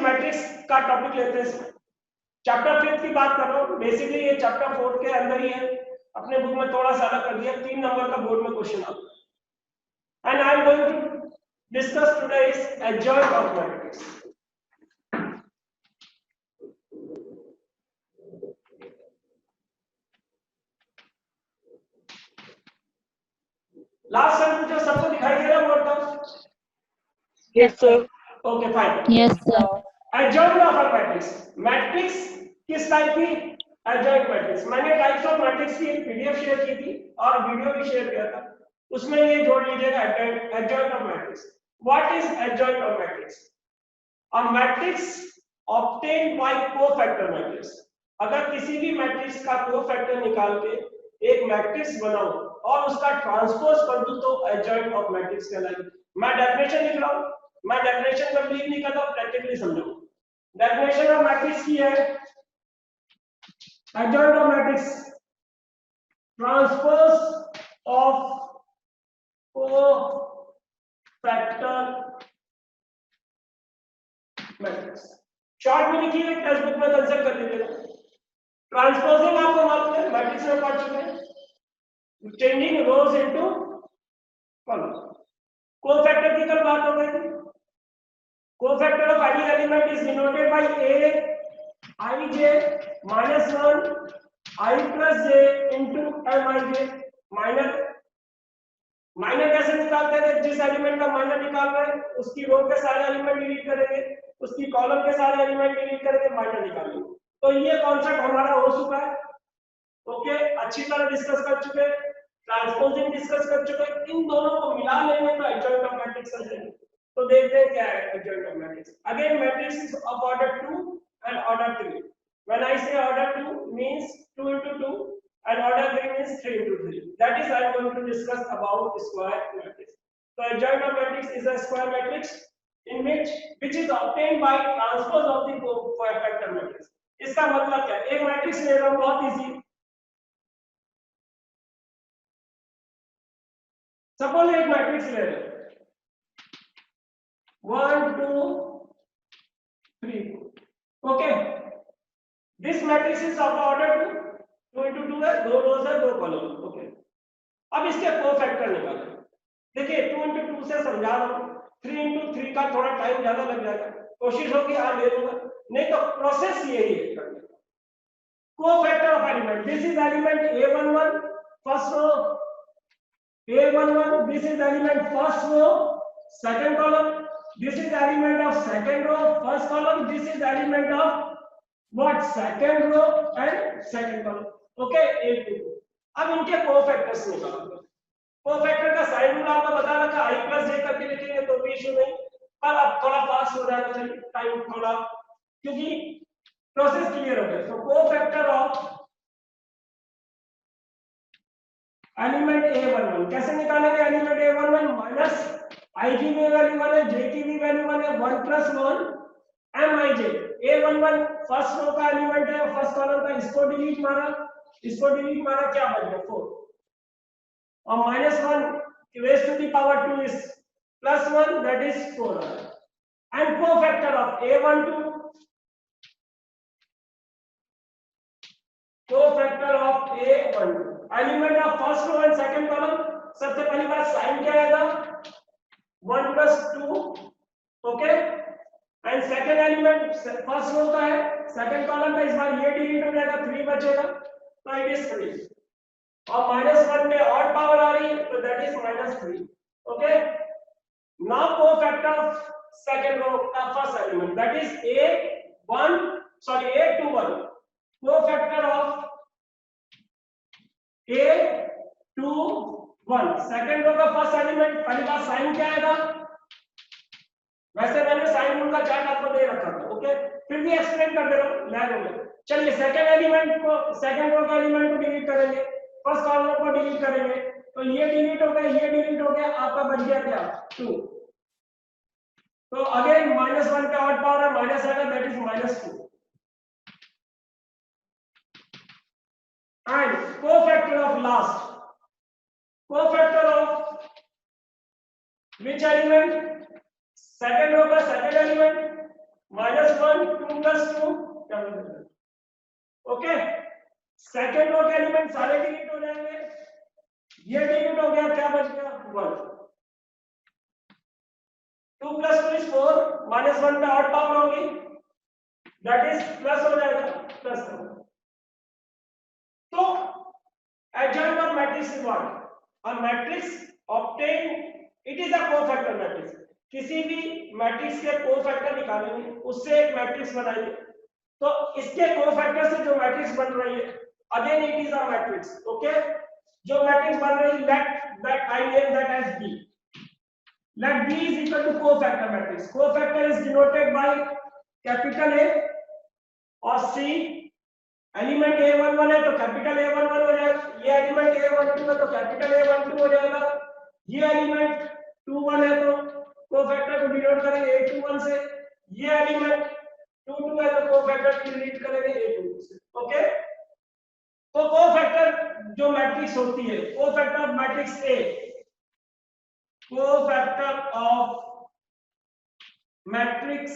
Matrix का topic लेते हैं इसमें। चैप्टर 5 की बात कर रहा हूँ, बेसिकली ये चैप्टर 4 के अंदर ही है, अपने बुक में थोड़ा सा अलग कर दिया। 3 नंबर का बोर्ड में क्वेश्चन आता है। And I am going to discuss today is adjoint of matrix. Last time जो सबको दिखाई दे रहा है बोर्ड पर? Yes, sir. Okay fine. Yes, sir. Adjoint of a matrix. Matrix किस टाइप की? Adjoint matrix. मैंने टाइप्स ऑफ मैट्रिक्स की एक पीडीएफ शेयर की थी और वीडियो भी शेयर किया था, उसमें ये जोड़ लीजिएगा adjoint of matrix. What is adjoint of matrix? A matrix obtained by cofactor matrix. अगर किसी भी मैट्रिक्स का कोफैक्टर निकाल के एक मैट्रिक्स बनाऊं और उसका ट्रांसपोज कर दूं तो एडजॉइंट ऑफ मैट्रिक्स कहलाएगी। मैं डेफिनेशन लिख रहा हूं, मैं डेफिनेशन कंप्लीट नहीं करता, प्रैक्टिकली समझो। डेफिनेशन ऑफ मैट्रिक्स की है adjoint of matrix, transpose of cofactor matrix. Short में लिखिए, टेक्स्ट बुक में कंसेप्ट कर लीजिएगा। ट्रांसपोजिंग आपको मालूम है, मैट्रिक्स में पढ़ चुके हैं, changing rows into column. Cofactor की कल बात हो गई थी। Cofactor of any element is denoted by a ij minus 1 I plus j into mij। Minor कैसे निकालते हैं? जिस एलिमेंट का माइनर निकाल रहे हैं उसकी रो के सारे एलिमेंट डिलीट करेंगे, उसकी कॉलम के सारे एलिमेंट डिलीट करेंगे, माइनर निकालेंगे। तो ये कॉन्सेप्ट हमारा हो चुका है। ओके, अच्छी तरह डिस्कस कर चुके हैं, ट्रांसपोजिंग डिस्कस कर चुके हैं। इन दोनों को मिला लेंगे तो एडजॉइंट ऑफ मैट्रिक्स आ जाएगा। तो देखते हैं क्या है adjoint of matrix. Again matrix is of order 2 and order 3. When I say order 2 means 2 into 2 and order 3 means 3 into 3. That is I am going to discuss about square matrix. So adjoint of matrix is a square matrix in which is obtained by transpose of the cofactor matrix. इसका मतलब क्या है? एक matrix ले रहा हूं, बहुत easy. Suppose एक मैट्रिक्स ले रहे हैं 1 2 3। Okay, this matrix is of order 2 into 2 है, 2 रोज है, 2 कॉलम। ओके, अब इसके कोफैक्टर निकालें। देखिए 2 into 2 से समझा रहा हूं, 3 into 3 का थोड़ा टाइम ज्यादा लग जाएगा, कोशिश होगी हाँ ले लूंगा, नहीं तो प्रोसेस यही है करने का। Cofactor of element, this is element a11 first row, a11 this is element first row second column, this is element of second row first column, this is element of what second row and second column। Okay, एक दो। अब इनके cofactors निकालो। Cofactor का sine rule आपको बता रखा, i plus j करके लिखेंगे तो भी इशू नहीं, पर अब थोड़ा फास्ट हो जाएगा, चलिए टाइम थोड़ा, क्योंकि प्रोसेस क्लियर हो गया। तो कोफैक्टर ऑफ एलिमेंट a11 कैसे निकालेंगे? एलिमेंट a11 माइनस I की भी वैल्यू 1 है, J की भी वैल्यू 1 है, 1 plus 1 Mij। A11 first row का एलिमेंट है, फर्स्ट कॉलम का, इसको डिलीट मारा, क्या बच गया 4 और -1 raised to the power 2 is +1, that is 4। and cofactor of A12, cofactor of A12 element of first row and second column. सबसे पहली बात साइन क्या आएगा? 1 plus 2। Okay, and second element first row का है, सेकंड कॉलम का, इस बार ये डिलीट हो जाएगा, 3 बचेगा, तो इट इज 3 और -1 में ऑड पावर आ रही है तो that is -3। Okay, now cofactor of second row का first element that is A21 cofactor of A21 second row का फर्स्ट एलिमेंट। पहली बात साइन क्या आएगा? वैसे मैंने साइन रूल का चार्ट आपको दे रखा था, ओके, फिर भी एक्सप्लेन कर दे रहा हूं लैब में। चलिए सेकंड एलिमेंट को, सेकंड रो का एलिमेंट को डिलीट करेंगे, फर्स्ट कॉलम को डिलीट करेंगे, तो ये डिलीट हो गया, ये डिलीट हो गया, आपका बच गया क्या 2। तो अगेन -1 का ऑड पावर है, माइनस आएगा, that is -2। And cofactor of last, cofactor of which element? Second row का second element -1 2 + 2 okay. Second row के एलिमेंट सारे डिलीट हो जाएंगे, ये डिलीट हो गया, क्या बच गया 1। 2 + 2 = 4, -1 पे ऑड पावर होगी, दैट इज प्लस हो जाएगा, प्लस। तो adjoint of matrix is what? A matrix obtained, it is a cofactor matrix. किसी भी मैट्रिक्स के कोफैक्टर निकालेंगे, उससे एक मैट्रिक्स बनाएंगे, तो इसके कोफैक्टर से जो मैट्रिक्स बन रही है, again it is a matrix, okay. जो मैट्रिक्स बन रही है, let that I name that as B. Let B is equal to cofactor matrix. Cofactor is denoted by capital A और C. एलिमेंट A11 है तो कैपिटल A11 हो जाएगा, ये एलिमेंट A12 है तो कैपिटल A12 हो जाएगा, ये एलिमेंट 21 है तो कोफैक्टर को डिनोट करेंगे A21 से, ये एलिमेंट 22 है तो कोफैक्टर को डिलीट करेंगे A22 से, ओके। तो कोफैक्टर जो मैट्रिक्स होती है, cofactor of matrix A, cofactor of matrix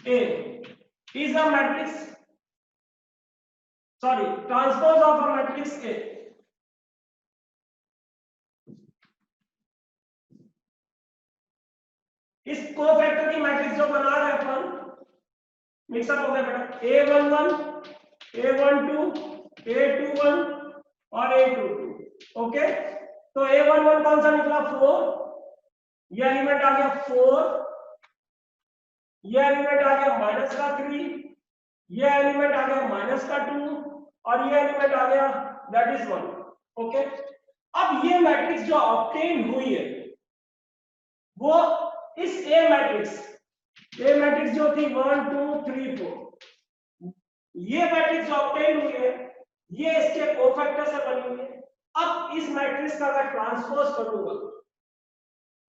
A is a matrix, sorry, transpose of a matrix A. इस कोफैक्टर की मैट्रिक्स जो बना रहे हैं अपन, मिक्सअप हो गया बेटा, A11, A12, A21 और A22, ओके। तो A11 कौन सा निकला 4, ये एलिमेंट आ गया 4, ये एलिमेंट आ गया -3, ये एलिमेंट आ गया -2 और ये एलिमेंट आ गया दैट इज 1, ओके। अब ये मैट्रिक्स जो ऑब्टेन हुई है वो इस ए मैट्रिक्स जो थी 1 2 3 4, ये मैट्रिक्स ऑब्टेन हुई है, ये इसके कोफैक्टर से बनी हुई है। अब इस मैट्रिक्स का अगर ट्रांसपोज करूंगा,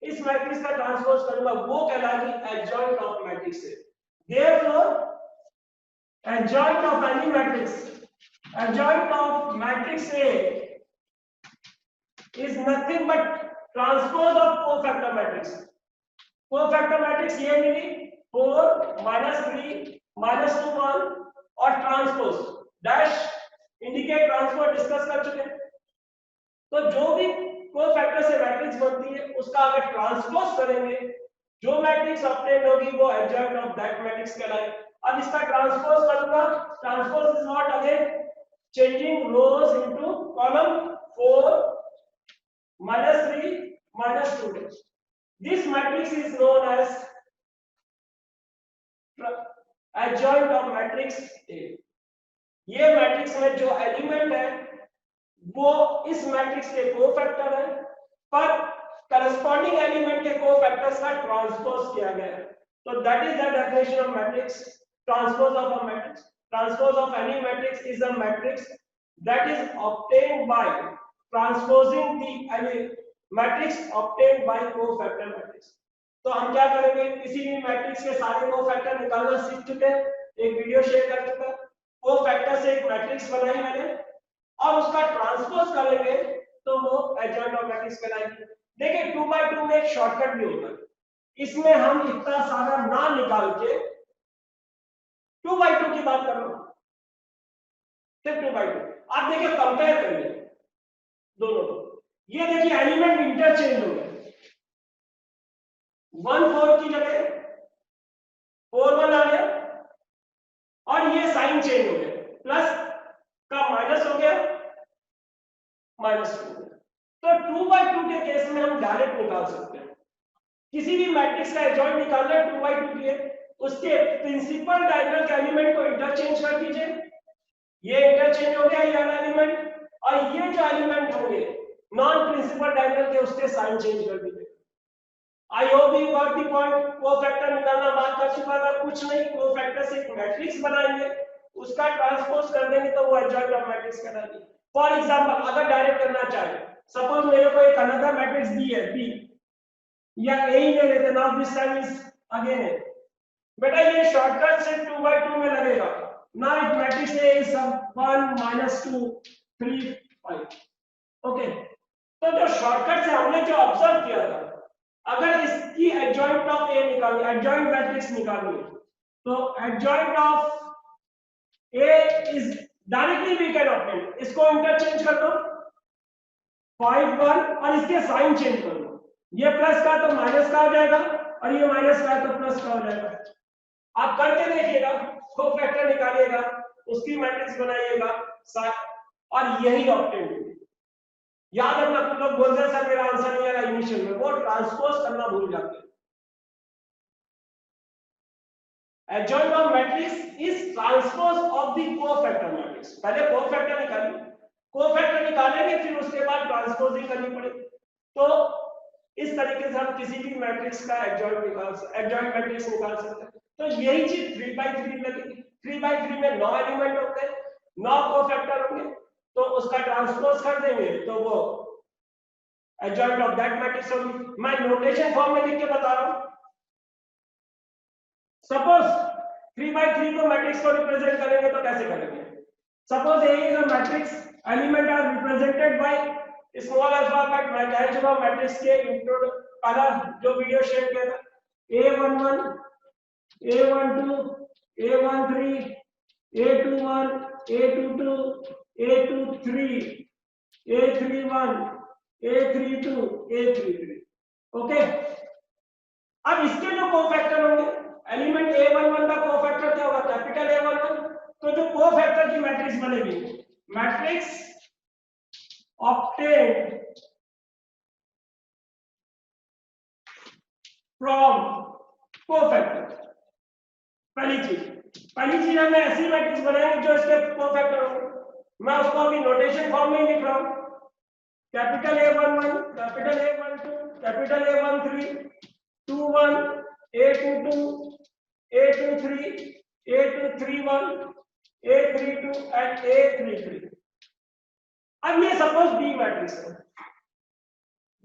इस मैट्रिक्स का ट्रांसपोज करूंगा, वो कहलाएगी एडजॉइंट ऑफ मैट्रिक्स से। Therefore adjoint of any matrix, adjoint of matrix A is nothing but transpose of cofactor matrix. Cofactor matrix ये मिली 4 -3 -2 1 और transpose dash indicate transpose discuss कर चुके हैं। तो जो भी कोफैक्टर से मैट्रिक्स बनती है उसका अगर ट्रांसपोज करेंगे, जो मैट्रिक्स ऑब्टेन होगी वो एडजॉइंट ऑफ दैट मैट्रिक्स कहलाएगी। अब इसका ट्रांसपोज करूंगा, transpose is not again changing rows into column 4 -3 -2। This matrix is known as adjoint of matrix A. ये मैट्रिक्स में जो एलिमेंट है वो इस मैट्रिक्स के कोफैक्टर है, पर करस्पॉन्डिंग एलिमेंट के कोफैक्टर्स का ट्रांसपोज किया गया है। तो that is the definition of matrix, transpose of a matrix. Transpose of any matrix is a matrix that is obtained by transposing the matrix obtained by cofactor matrix. तो हम क्या करेंगे, किसी भी मैट्रिक्स के सारे कोफैक्टर निकालना सीख चुके हैं, एक वीडियो शेयर कर चुका है। कोफैक्टर से एक मैट्रिक्स बनाई मैंने और उसका ट्रांसपोज करेंगे तो वो एडजॉइंट ऑफ मैट्रिक्स कहलाएगी। देखिए 2x2 में एक शॉर्टकट भी होता है, इसमें हम इतना सारा ना निकाल के 2x2 की बात कर रहा हूं, सिर्फ 2x2। आप देखिए कंपेयर करिए दोनों को, ये देखिए एलिमेंट इंटरचेंज हो गए, 1 4 की जगह 4 1 आ गया और ये साइन चेंज हो गया, प्लस का माइनस हो गया -2। तो 2x2 के केस में हम डायरेक्ट निकाल सकते हैं। किसी भी मैट्रिक्स का एडजॉइंट निकालना है 2x2 के लिए, उसके प्रिंसिपल डायगोनल के एलिमेंट को इंटरचेंज कर दीजिए, ये इंटरचेंज हो गया ये एलिमेंट, और ये जो एलिमेंट होंगे नॉन प्रिंसिपल डायगोनल के उसके साइन चेंज कर दीजिए। I hope you got the point. Cofactor निकालना बात कर चुका था, कुछ नहीं, कोफैक्टर से एक मैट्रिक्स बनाएंगे, उसका ट्रांसपोज कर देंगे तो वो एडजॉइंट ऑफ मैट्रिक्स कहलाएगी। फॉर एग्जांपल अगर डायरेक्ट करना चाहे, सपोज मेरे को एक अनदर मैट्रिक्स दी है B, या A ही ले लेते, now this time is again है बेटा, ये शॉर्टकट से 2x2 में लगेगा। Now it matrix A is 1 -2 3 5, okay. तो जो शॉर्टकट से हमने जो ऑब्जर्व किया था, अगर इसकी एडजॉइंट निकालनी, एडजॉइंट मैट्रिक्स निकालनी है, तो adjoint of A is directly we can obtain, इसको इंटरचेंज कर दो 5 1 और इसके साइन चेंज कर दो, ये प्लस का तो माइनस का हो जाएगा और ये माइनस का तो प्लस का हो जाएगा। आप करके देखिएगा, कोफैक्टर निकालिएगा, उसकी मैट्रिक्स बनाइएगा और यही ऑब्टेन। याद रखना, कुछ लोग बोलते हैं सर मेरा आंसर नहीं आएगा इनिशियल में, वो ट्रांसपोज करना भूल जाते हैं। Adjoint of matrix is transpose of the cofactor matrix। पहले cofactor निकालिए, cofactor निकालेंगे फिर उसके बाद ट्रांसपोजिंग करनी पड़ेगी। तो इस तरीके से हम किसी भी मैट्रिक्स का एडजॉइंट मैट्रिक्स निकाल सकते हैं। तो यही चीज 3x3 लगेगी। 3x3 में 9 एलिमेंट होते हैं, 9 कोफैक्टर होंगे, तो उसका ट्रांसपोज कर देंगे तो वो एडजॉइंट ऑफ दैट मैट्रिक्स होगी। मैं नोटेशन फॉर्म में लिख के बता रहा हूं। सपोज 3x3 को मैट्रिक्स को रिप्रेजेंट करेंगे तो कैसे करेंगे? Suppose A is a matrix, element are represented by small alphabet. मैं कह चुका हूं मैट्रिक्स के इंट्रो पहला जो वीडियो शेयर किया था, A11 A12 A13 A21 A22 A23 A31 A32 A33। Okay, अब इसके जो कोफैक्टर होंगे, एलिमेंट A11 का कोफैक्टर क्या होगा? Capital A11। तो जो कोफैक्टर की मैट्रिक्स बनेगी, मैट्रिक्स ऑब्टेन्ड फ्रॉम कोफैक्टर। पहली चीज हमें ऐसी मैट्रिक्स बनाएंगे जो इसके कोफैक्टर होंगे। मैं उसको अभी नोटेशन फॉर्म में लिख रहा हूं, capital A11 capital A12 capital A13 21 A22 A23 A231 A32 and A33। अब ये सपोज बी मैट्रिक्स है,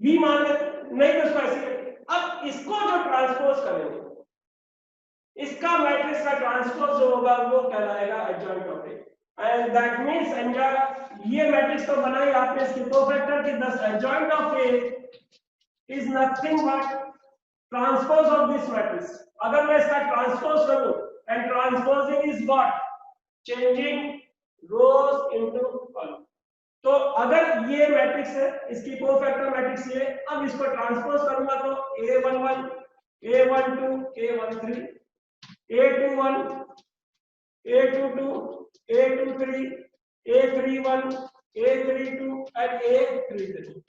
बी मान लेते, नहीं तो इसको ऐसे। अब इसको जो ट्रांसपोज करेंगे, इसका मैट्रिक्स का ट्रांसपोज जो होगा वो कहलाएगा adjoint of A. And that means ये मैट्रिक्स तो बनाई आपने इसके कोफैक्टर की, दस adjoint of A is nothing but transpose of this matrix. अगर मैं इसका ट्रांसपोज करूं, and transposing is what? Changing rows into column. तो अगर ये मैट्रिक्स है, इसकी कोफैक्टर मैट्रिक्स ये, अब इसको ट्रांसपोज करूंगा तो A11 A12 A13 A21 A22 A23 A31 A32 and A33।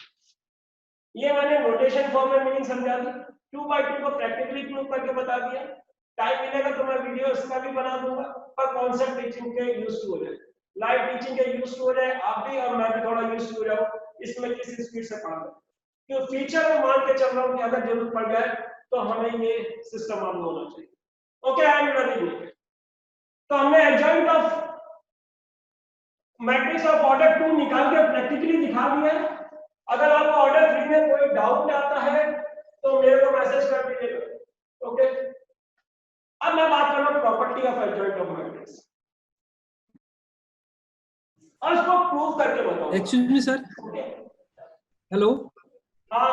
ये मैंने नोटेशन फॉर्म में मीनिंग समझा दी, 2x2 को प्रैक्टिकली प्रूव करके बता दिया। टाइम मिलेगा तो मैं वीडियो इसका भी बना दूंगा, पर कॉन्सेप्ट टीचिंग के यूज टू हो जाए, लाइव टीचिंग के यूज टू हो जाए, आप भी और मैं भी थोड़ा यूज टू हो जाऊं इसमें किस स्पीड से पढ़ा रहे। क्यों फ्यूचर में मान के चल रहा हूं कि अगर जरूरत पड़ जाए तो हमें ये सिस्टम मालूम होना चाहिए। Okay, I am ready. तो हमने adjoint of matrix of order 2 निकाल के प्रैक्टिकली दिखा दिया है। अगर आपको ऑर्डर 3 में कोई डाउट आता है तो मेरे को मैसेज कर दीजिएगा। ओके, अब मैं बात कर रहा हूं property of adjoint of matrix और इसको प्रूव करके बताओ। Excuse me sir, hello. हाँ,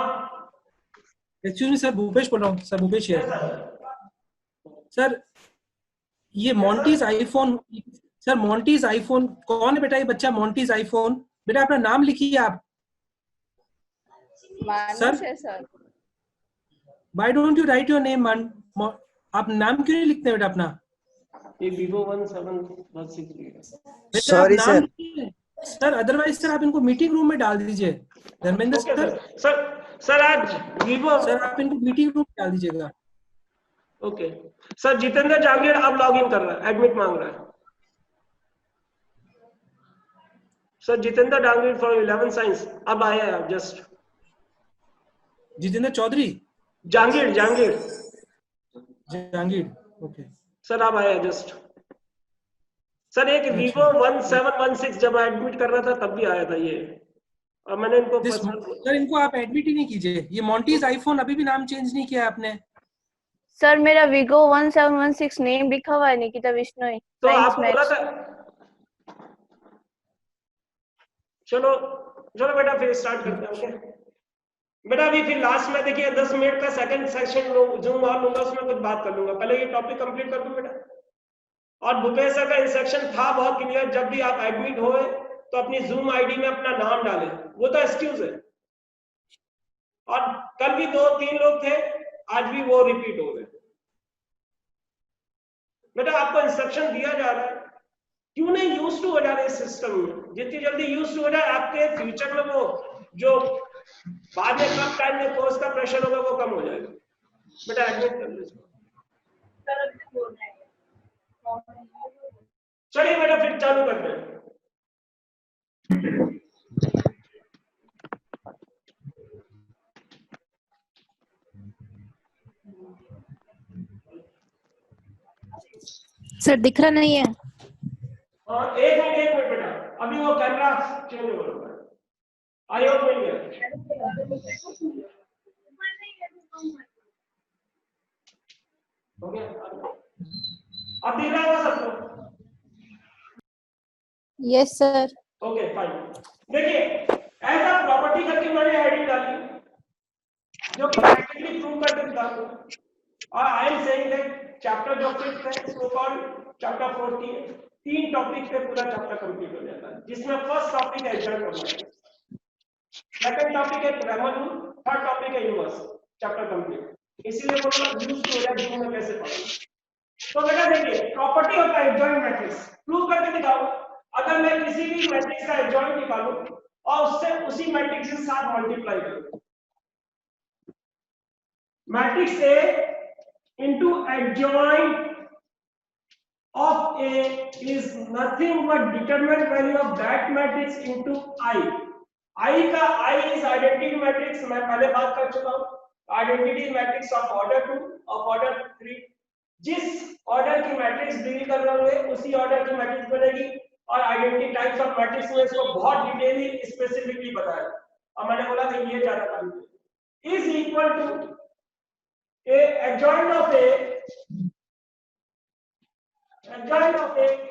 एक्सक्यूज मी सर, भूपेश बोल रहा हूँ सर, भूपेश है सर। ये मॉन्टीज आईफोन, सर मॉन्टीज आईफोन कौन है बेटा? ये बच्चा मॉन्टीज आईफोन, बेटा अपना नाम लिखिए आप। Sir why don't you right your name? आप नाम क्यों नहीं लिखते बेटा अपना? ये Vivo 1716। Sorry sir. Sir otherwise sir आप इनको मीटिंग रूम में डाल दीजिए। धर्मेंद्र सर आज Vivo, सर आप इनको मीटिंग रूम में डाल दीजिएगा। Okay sir. जितेंद्र जागीर अब लॉग इन कर रहा है, एडमिट मांग रहा है sir. Jitendra Jagir for 11 science अब आया है just. Jitendra Chaudhary, Jahangir Jahangir Jahangir, okay sir अब आया जस्ट। सर एक Vivo 1716 जब एडमिट कर रहा था तब भी आया था ये, और मैंने इनको सर इनको आप एडमिट ही नहीं कीजिए। ये मॉन्टीज आईफोन अभी भी नाम चेंज नहीं किया आपने। सर मेरा Vivo 1716 नेम लिखा हुआ है निकिता बिश्नोई। तो आप बोला था। चलो चलो बेटा फिर स्टार्ट करते हैं। ओके बेटा अभी फिर लास्ट में देखिए 10 मिनट का सेकंड सेक्शन जूम और लूंगा, उसमें कुछ बात कर लूंगा, पहले ये टॉपिक कंप्लीट कर दूं बेटा। और भूपेश सर का इंस्ट्रक्शन था बहुत क्लियर, जब भी आप एडमिट होए तो अपनी जूम आईडी में अपना नाम डालें, वो तो एक्सक्यूज है। और कल भी 2-3 लोग थे, आज भी वो रिपीट हो गए। बेटा आपको इंस्ट्रक्शन दिया जा रहा है, क्यों नहीं यूज टू हो जा रहे इस सिस्टम में? जितनी जल्दी यूज टू हो जाए, आपके फ्यूचर में वो जो बाद में कम टाइम में कोर्स का प्रेशर होगा वो कम हो जाएगा। बेटा एडमिट कर लीजिए। चलिए बेटा फिर चालू करते हैं। सर दिख रहा नहीं है? हाँ एक मिनट बेटा, अभी वो कैमरा चेंज हो रहा है। आई होप मिल गया। हो गया? अब दिख रहा होगा सबको? Yes sir. Okay fine. देखिए ऐसा प्रॉपर्टी करके मैंने आईडी डाली जो प्रैक्टिकली प्रूव करके दिखा दूं। और I am saying that chapter जो फिफ्थ है सो कॉल्ड चैप्टर 14, 3 टॉपिक पे पूरा चैप्टर कंप्लीट हो जाता है, जिसमें फर्स्ट टॉपिक है एग्जाम प्रॉपर्टी, सेकंड टॉपिक है ग्रामर रूल, थर्ड टॉपिक है यूनिवर्स, चैप्टर कंप्लीट। इसीलिए बोला यूज टू या जूम में कैसे पढ़ना। तो बेटा देखिए प्रॉपर्टी होता है एडजॉइंट मैट्रिक्स, प्रूव करके दिखाओ। अगर मैं किसी भी मैट्रिक्स का एडजॉइंट निकालूं और उससे उसी मैट्रिक्स के साथ मल्टीप्लाई करूं, matrix A into adjoint of A is nothing but determinant value of that matrix into I. I का I is identity matrix, मैं पहले बात कर चुका हूँ। Identity matrix of order 2 of order 3, जिस ऑर्डर की मैट्रिक्स डील कर रहे होंगे उसी ऑर्डर की मैट्रिक्स बनेगी। और आइडेंटिटी टाइप्स ऑफ मैट्रिक्स में इसको बहुत डिटेली स्पेसिफिकली बताया, और मैंने बोला कि ये ज्यादा काम is equal to A adjoint of A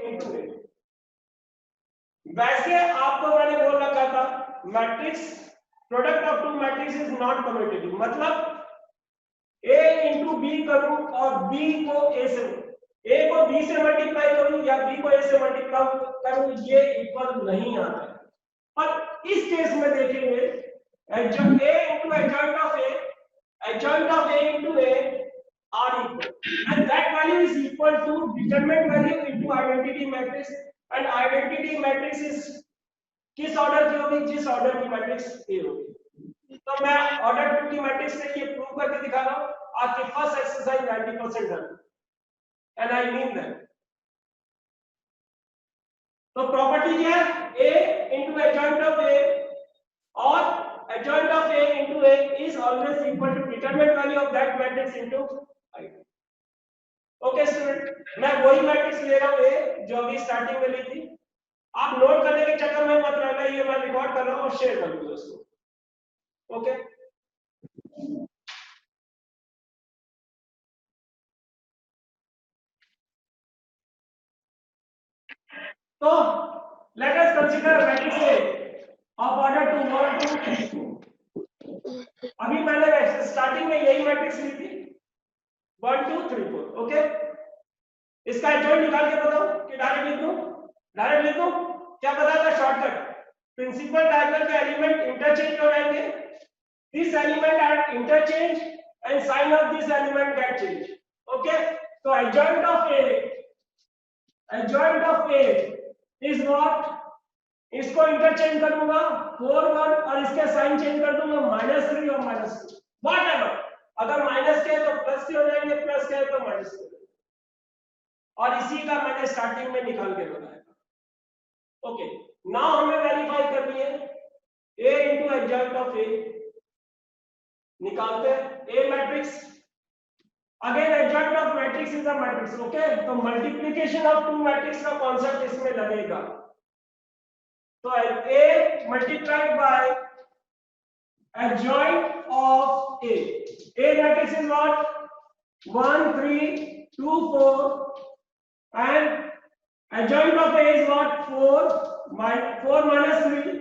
into A। वैसे आपको मैंने बोल रखा था matrix product of two matrix is not commutative, मतलब A into B करूं और B को A से, A को B से मल्टीप्लाई करूं या B को A से मल्टीप्लाई करूं, ये इक्वल नहीं आता है। पर इस केस में देखेंगे adjoint A into adjoint of A, adjoint of A into A are equal, and that value is equal to determinant value into identity matrix, and identity matrix is किस ऑर्डर की होगी? जिस ऑर्डर की matrix A होगी। तो मैं order 2 की matrix से ये प्रूव करके दिखा रहा हूं। आपकी first exercise 90% done, and I mean that. तो प्रॉपर्टी क्या है? A into adjoint of A और adjoint of A into A is always equal to determinant value of that matrix into I। Okay student, मैं वही matrix ले रहा हूँ A जो अभी स्टार्टिंग में ली थी। आप नोट करने के चक्कर में मत रहना, ये मैं रिकॉर्ड कर रहा हूँ और शेयर कर दूंगा उसको। ओके तो let us consider matrix A of order 2 1 2। अभी मैंने स्टार्टिंग में यही मैट्रिक्स ली थी 1 2 3 4। ओके, इसका एडजॉइंट निकाल के बताओ कि डायरेक्ट लिख दूं? डायरेक्ट लिख दूं? क्या बताया था शॉर्टकट? प्रिंसिपल डायगोनल के एलिमेंट इंटरचेंज हो जाएंगे, this element are interchange and sign of this element get change. Okay, तो adjoint of A is what? इसको इंटरचेंज करूंगा 4 1 और इसके साइन चेंज कर दूंगा -3 और -2, व्हाटएवर। अगर माइनस के तो प्लस के हो जाएंगे, प्लस के तो माइनस के, और इसी का मैंने स्टार्टिंग में निकाल के बताया। ओके, नाउ हमें वेरीफाई करनी है A into adjoint of A। निकालते हैं A matrix, again adjoint of matrix is a matrix। Okay, तो मल्टीप्लिकेशन ऑफ टू मैट्रिक्स का कॉन्सेप्ट इसमें लगेगा। तो A multiplied by adjoint of A। A matrix is what? 1 3 2 4, and adjoint of A is what? 4 minus 3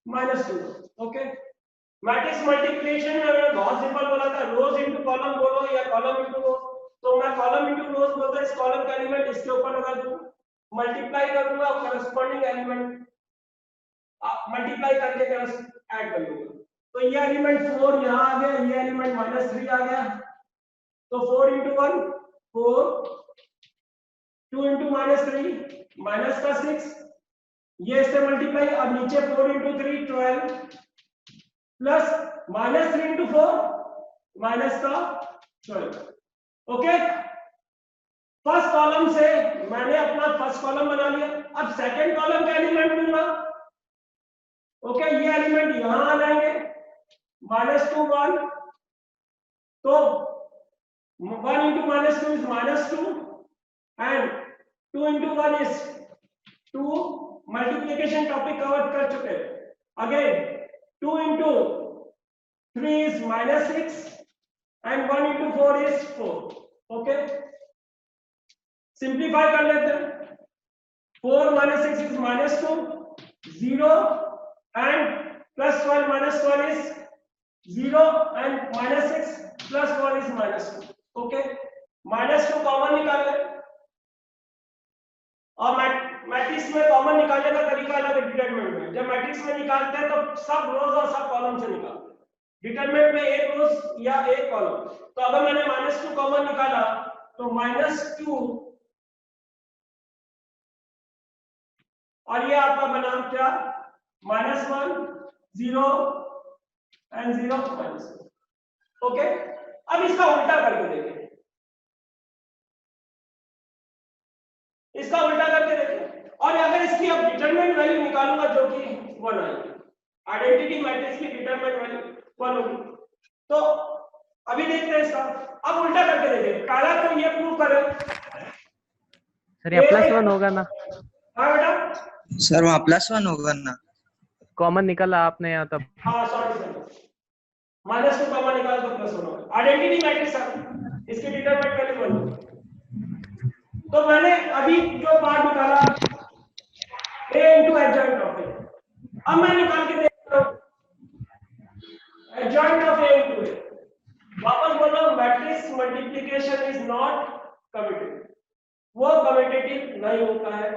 minus 2। okay, matrix multiplication में मैंने बहुत simple बोला था, रोज इनटू कॉलम बोलो या कॉलम इनटू रो। तो मैं कॉलम इनटू रोज बोलता, इस कॉलम का एलिमेंट इसके ऊपर लगा दूं, मल्टीप्लाई करूंगा और करस्पॉन्डिंग एलिमेंट मल्टीप्लाई करके ऐड कर लूंगा। तो ये एलिमेंट 4 यहां आ गया, ये एलिमेंट -3 आ गया। तो 4 × 1 4, 2 × -3 माइनस का 6, ये इससे मल्टीप्लाई, अब नीचे 4 × 3 12 प्लस -3 × 4 माइनस का 12। ओके, फर्स्ट कॉलम से मैंने अपना फर्स्ट कॉलम बना लिया। अब सेकंड कॉलम का एलिमेंट दूंगा। ओके, ये एलिमेंट यहां आ जाएंगे, -2 1, तो 1 × -2 is -2 and 2 × 1 is 2। Multiplication topic cover कर चुके हैं। Again 2 × 3 is -6 and 1 × 4 is 4। Okay, simplify कर लेते हैं। 4 - 6 is -2, 0 and +12 - 1 is 0 and -6 + 1 is -2। Okay, -2 common निकाल ले, और मैट्रिक्स में कॉमन निकालने का तरीका अलग है डिटरमिनेंट में। जब मैट्रिक्स में निकालते हैं तो सब रोज और सब कॉलम से निकालते हैं, डिटरमिनेंट में एक रोज या एक कॉलम। तो अगर मैंने -2 कॉमन निकाला तो -2 और ये आपका बना क्या, -1 0 and 0 -1। ओके, अब इसका उल्टा करके देखें, इसका उल्टा करके देखें, और अगर इसकी अब डिटरमिनेंट वैल्यू निकालूंगा जो कि 1 आएगी, आइडेंटिटी मैट्रिक्स की डिटरमिनेंट वैल्यू 1 होगी। तो अभी देखते हैं इसका, अब उल्टा करके देखें। पहला तो ये प्रूव करें सर ये +1 होगा ना? हाँ बेटा, सर वहाँ +1 होगा ना? कॉमन निकाला आपने यहाँ तब। हाँ सॉरी सर, -2 कॉमन निकाल तो +1 होगा, आइडेंटिटी मैट्रिक्स इसकी डिटरमिनेंट वैल्यू 1 होगी। तो मैंने अभी जो पार्ट निकाला A × adjoint of A, अब मैं निकाल के देखता हूं adjoint of A × A। वापस बोल रहा हूं, matrix multiplication is not commutative, वो कम्यूटेटिव नहीं होता है।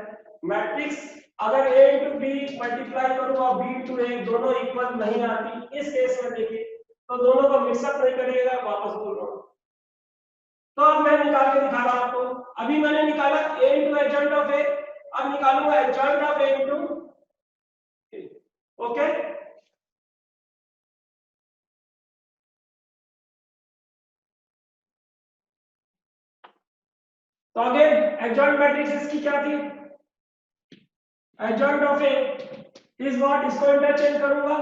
मैट्रिक्स अगर A × B मल्टीप्लाई करूं और B × A दोनों इक्वल नहीं आती, इस केस में देखिए तो दोनों को मिक्सअप नहीं करिएगा, वापस बोल रहा हूं। तो अब मैं निकाल के दिखा रहा हूं आपको। अभी मैंने निकाला A × adjoint of A, अब निकालूंगा adjoint of A × A। Okay, तो अगेन adjoint मैट्रिक्स इसकी क्या थी, adjoint of A is what, इसको इंटरचेंज करूंगा,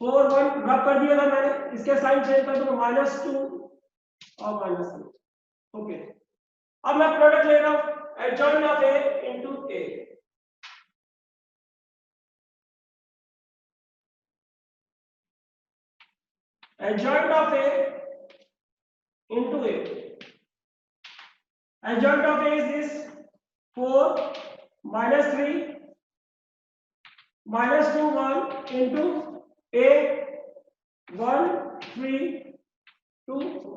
4 1 रब कर दिया था मैंने, इसके साइन चेंज कर दूंगा, -2 और -3। ओके, अब मैं प्रोडक्ट ले रहा हूं, adjoint of A × A। adjoint of A × A, adjoint of A is this 4 -3 -2 1 × A 1 3 2 4।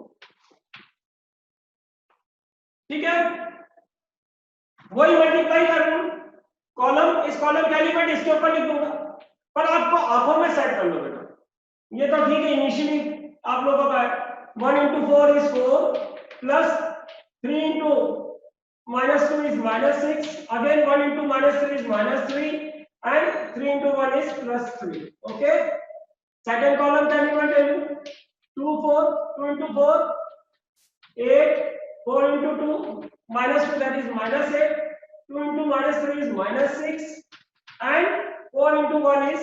ठीक है, वही मल्टीप्लाई कर लूं, कॉलम इस कॉलम का एलिमेंट इसके ऊपर लिख दूंगा, पर आपको आंखों में सेट कर लो बेटा। ये तो ठीक है, इनिशियली आप लोगों का 1 × 4 is 4 plus 3 × -2 is -6, again 1 × -3 is -3 and 3 × 1 is +3। Okay, second column का एलिमेंट है 2 4 2 × 4 8 4 × 2 -2 that is -8, 2 × -3 is -6 and 4 × 1 is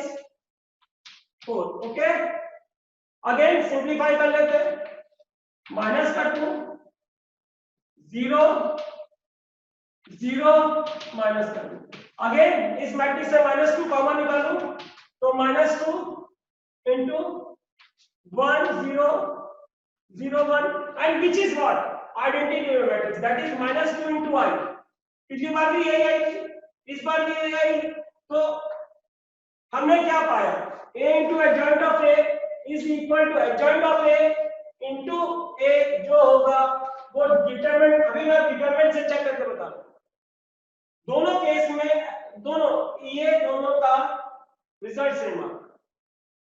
4। Okay, again simplify कर लेते हैं, -2 0 0 -2। अगेन इस मैट्रिक्स से -2 कॉमन निकालूं तो -2 × 1 0 0 1 and which is what identity matrix, that is -2 × I। पिछली बार भी यही आई थी, इस बार भी यही आई। तो हमने क्या पाया, A × adjoint of A is equal to adjoint of A into A, जो होगा वो डिटरमिनेंट, अभी मैं डिटरमिनेंट से चेक करके बता रहा हूं। दोनों केस में दोनों का रिजल्ट सेम आ।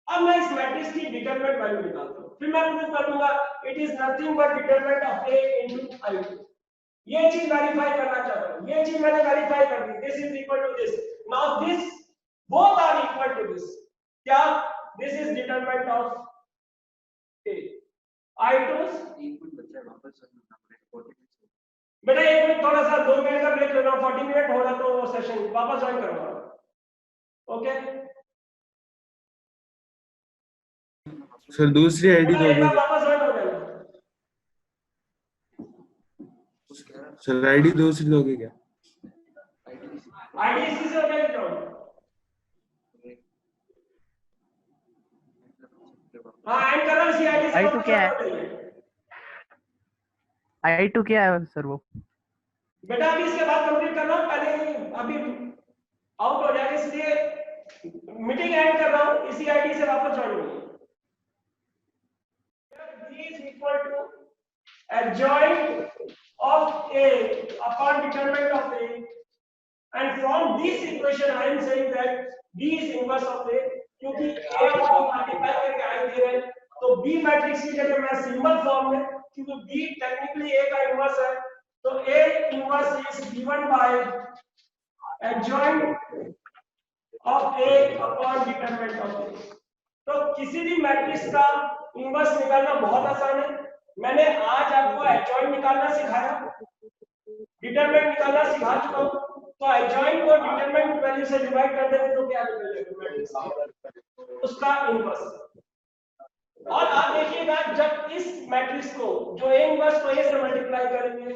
अब मैं इस मैट्रिक्स की डिटरमिनेंट वैल्यू निकालता हूं, फिर मैं प्रूव करूंगा it is nothing but determinant of A into I. ये चीज वेरीफाई करना चाहता हूं, ये चीज मैंने वेरीफाई कर दी। This is equal to this, now this both are equal to this. क्या? This is determinant of A. आई टू बेटा एक मिनट, थोड़ा सा 2 मिनट का ब्रेक ले रहा हूं, 40 मिनट हो रहा तो वो सेशन वापस ज्वाइन करूंगा। ओके सर दूसरी आईडी एक बार दोगे वापस ज्वाइन हो जाएगा। सर? आईडी दूसरी दोगे क्या? आईडी इसी से हो जाएगी जॉइन। हाँ एंड करो इसी आईडी से। I2 क्या है? I2 क्या है सर वो? बेटा अभी इसके बाद कंप्लीट करना, पहले अभी आउट हो जाएगा इसलिए मीटिंग एंड कर रहा हूं, इसी आईडी से वापस ज्वाइन होइए। B is equal to adjoint of A upon determinant of A, and from this equation I am saying that B is inverse of A, क्योंकि A को मल्टीप्लाई करके I दे रहे हैं, तो B मैट्रिक्स की जगह मैं सिंबल फॉर्म में, क्योंकि B टेक्निकली A का इनवर्स है, तो A inverse is given by adjoint of A upon determinant of A। तो किसी भी मैट्रिक्स का इनवर्स निकालना बहुत आसान है। मैंने आज आपको एडजॉइंट निकालना सिखाया, डिटरमिनेंट निकालना सिखा चुका हूं। तो एडजॉइंट को डिटरमिनेंट वैल्यू से डिवाइड कर देंगे तो क्या निकलेगा मैट्रिक्स, उसका इनवर्स। और आप देखिएगा जब इस मैट्रिक्स को जो ए इनवर्स को ए से मल्टीप्लाई करेंगे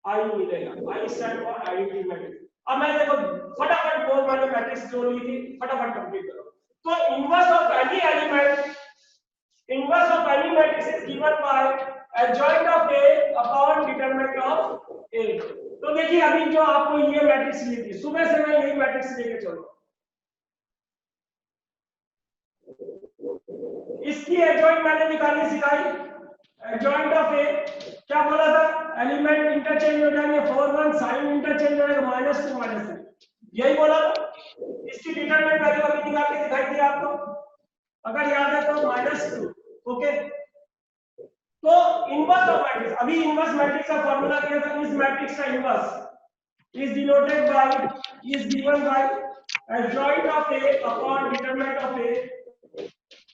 आई मिलेगा। I stand for identity matrix. अब मैं देखो फटाफट बोल मैंने मैट्रिक्स जो ली थी फटाफट कंप्लीट करो। तो inverse of any element, inverse of any matrix is given by adjoint of A upon determinant of A. तो देखिए अभी जो आपको ये मैट्रिक्स ली थी, सुबह से मैं यही मैट्रिक्स लेके चल रहा हूं। इसकी एडजॉइंट मैंने निकालनी सिखाई। एडजॉइंट ऑफ ए क्या बोला था? एलिमेंट इंटरचेंज हो जाएंगे, 4 1 साइन इंटरचेंज हो जाएगा, -2 -3, यही बोला था। इसकी डिटरमिनेंट वैल्यू अभी निकाल के दिखाई थी आपको, अगर याद है तो -2। ओके, तो इनवर्स ऑफ मैट्रिक्स, अभी इनवर्स मैट्रिक्स का फार्मूला किया था। इस मैट्रिक्स का inverse is denoted by, is given by adjoint of A upon determinant of A.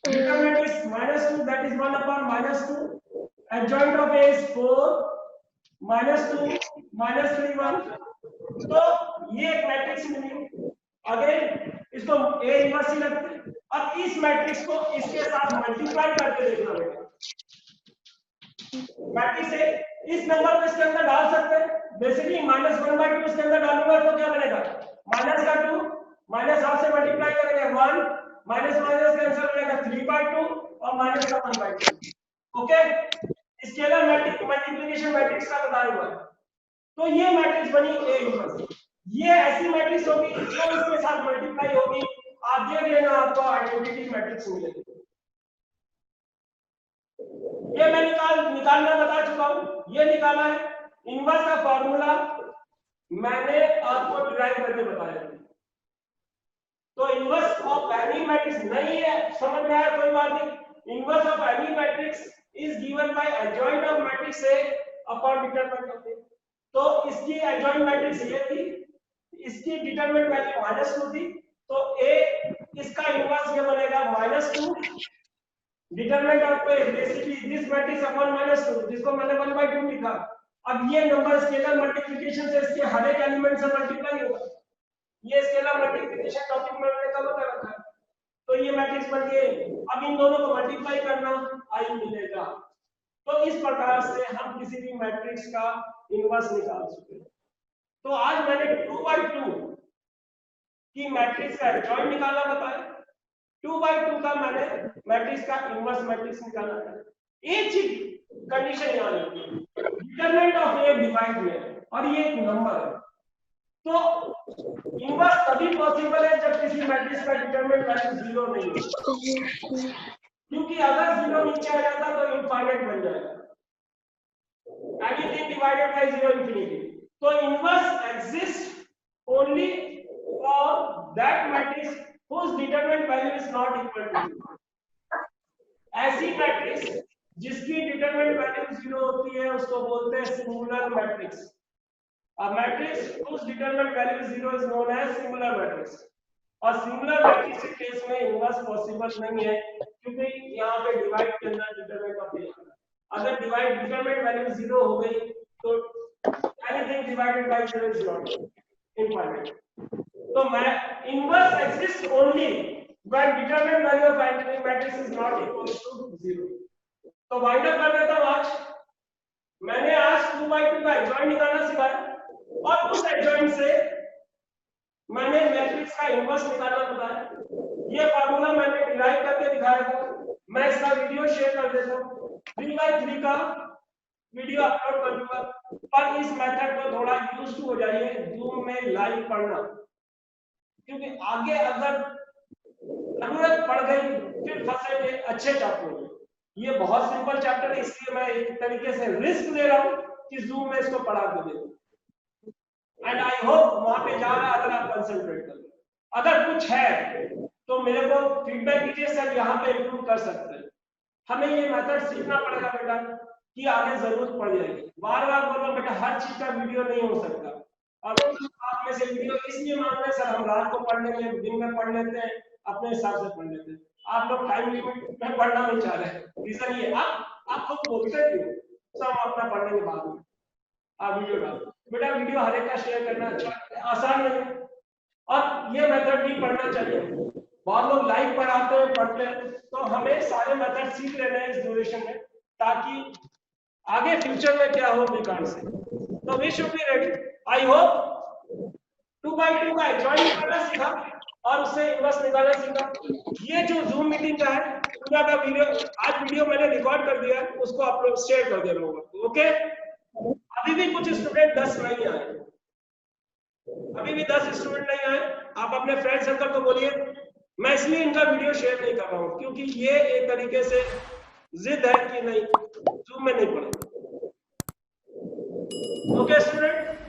Determinant is -2, that is 1 upon -2. Adjoint of A is 4, -2, -3 1। तो ये एक मैट्रिक्स मिली। Again इसको A इनवर्स ही लगते हैं। अब इस मैट्रिक्स को इसके साथ मल्टीप्लाई करके देखना बेटा। मैट्रिक्स है, इस नंबर को इसके अंदर डाल सकते हैं। बेसिकली -1/2 इसके अंदर डालूंगा तो क्या बनेगा? माइनस का 2 -1/2 से मल्टीप्लाई करेंगे 1, माइनस माइनस कैंसिल हो जाएगा 3/2 और माइनस का 1/2। ओके, स्केलर मल्टीप्लिकेशन मैट्रिक्स का बताया हुआ है। तो ये मैट्रिक्स बनी ए इनवर्स। ये ऐसी मैट्रिक्स होगी जो इसके साथ मल्टीप्लाई होगी, आप देख लेना आपको आइडेंटिटी मैट्रिक्स मिलेगी। ये मैं निकालना बता चुका हूं, ये निकाला है। इनवर्स का फॉर्मूला मैंने आपको डिराइव करके बताया। तो इनवर्स ऑफ एनी मैट्रिक्स नहीं है, समझ में आया? कोई बात नहीं। Inverse of any matrix is given by adjoint of matrix A upon determinant of A. तो इसकी एडजॉइंट मैट्रिक्स ये थी, इसकी डिटरमिनेंट वैल्यू -2 थी, तो ए इसका इनवर्स ये बनेगा -2 determinant of A, basically this matrix upon -2, जिसको मैंने 1/2 लिखा। अब ये नंबर स्केलर मल्टीप्लिकेशन से इसके हर एक एलिमेंट से मल्टीप्लाई होगा। ये स्केलर मल्टीप्लिकेशन टॉपिक में मैंने कब बता रखा है। तो ये मैट्रिक्स बन गए। अब इन दोनों को मल्टीप्लाई करना, आई मिलेगा। तो इस प्रकार से हम किसी भी मैट्रिक्स का इनवर्स निकाल सकते हैं। तो आज मैंने 2/2 की मैट्रिक्स का एडजॉइंट निकालना बताया, 2/2 का मैंने मैट्रिक्स का इनवर्स मैट्रिक्स निकालना है। एक चीज कंडीशन याद रखिए, डिटरमिनेंट ऑफ ए डिवाइड में, और ये एक नंबर है। तो इनवर्स तभी पॉसिबल है जब किसी मैट्रिक्स का डिटरमिनेंट वैल्यू 0 नहीं हो, क्योंकि अगर 0 नीचे आ जाता तो इनफाइनाइट बन जाएगा, anything divided by 0 infinity. So inverse exists only for that matrix whose determinant value is not equal to 0. ऐसी मैट्रिक्स जिसकी डिटरमिनेंट वैल्यू 0 होती है उसको बोलते हैं singular matrix. A matrix whose determinant value 0 is known as singular matrix. और singular matrix के case में इनवर्स पॉसिबल नहीं है क्योंकि यहाँ पे डिवाइड के अंदर डिटरमिनेंट ऑफ है. अगर डिवाइड डिटरमिनेंट वैल्यू 0 हो गई तो anything divided by 0 is not infinite. तो मैं inverse exist only when determinant value of any matrix is not equal to 0. तो वाइंड अप कर देता हूं. आज मैंने आज 2/2 का एडजॉइंट निकालना सिखाया और उस एडजॉइंट से मैंने मैट्रिक्स का इनवर्स निकालना बताया. ये फार्मूला मैंने डिराइव करके दिखाया था. मैं इसका वीडियो शेयर कर देता हूं. 3/3 का वीडियो अपलोड कर दूंगा. पर इस मेथड को थोड़ा यूज टू हो जाइए जूम में लाइव पढ़ना, क्योंकि आगे अगर जरूरत पड़ गई फिर फंसेंगे अच्छे चैप्टर में. ये बहुत सिंपल चैप्टर है इसलिए मैं एक तरीके से रिस्क ले रहा हूं कि जूम में इसको पढ़ा के दे. एंड आई होप वहां पे जा रहा है अगर आप कंसंट्रेट करें. अगर कुछ है तो मेरे को फीडबैक दीजिए, सर यहाँ पे इंप्रूव कर सकते हैं. हमें ये मेथड सीखना पड़ेगा बेटा कि आगे जरूरत पड़ जाएगी. बार बार बोल रहा हूं बेटा हर चीज का वीडियो नहीं हो सकता. अगर आप में से वीडियो इसलिए मांग रहे हैं सर हम रात को पढ़ लेंगे, दिन में पढ़ लेते हैं, अपने हिसाब से पढ़ लेते हैं. आप लोग टाइम लिमिट में पढ़ना नहीं चाह रहे. रीजन ये आप खुद बोलते क्यों सर हम अपना पढ़ लेंगे बाद में, आप वीडियो डालो. बेटा वीडियो हर एक का शेयर करना अच्छा आसान नहीं है और ये मेथड भी पढ़ना चाहिए. बहुत लोग लाइव पढ़ाते हैं पढ़ते हैं, तो हमें सारे मेथड सीख लेने हैं इस ड्यूरेशन में ताकि आगे फ्यूचर में क्या हो बेकार से. तो we should be ready. I hope 2/2 का एडजॉइंट करना सीखा और उससे इनवर्स निकालना सीखा. ये जो जूम मीटिंग का है पूरा का वीडियो आज वीडियो मैंने रिकॉर्ड कर दिया है, उसको आप लोग शेयर कर दे रहा हूँ. ओके. अभी भी कुछ स्टूडेंट 10 नहीं आए, अभी भी 10 स्टूडेंट नहीं आए. आप अपने फ्रेंड सर्कल को बोलिए. मैं इसलिए इनका वीडियो शेयर नहीं कर रहा हूँ क्योंकि ये एक तरीके से जिद है कि नहीं जूम में नहीं पढ़ेंगे. Okay student.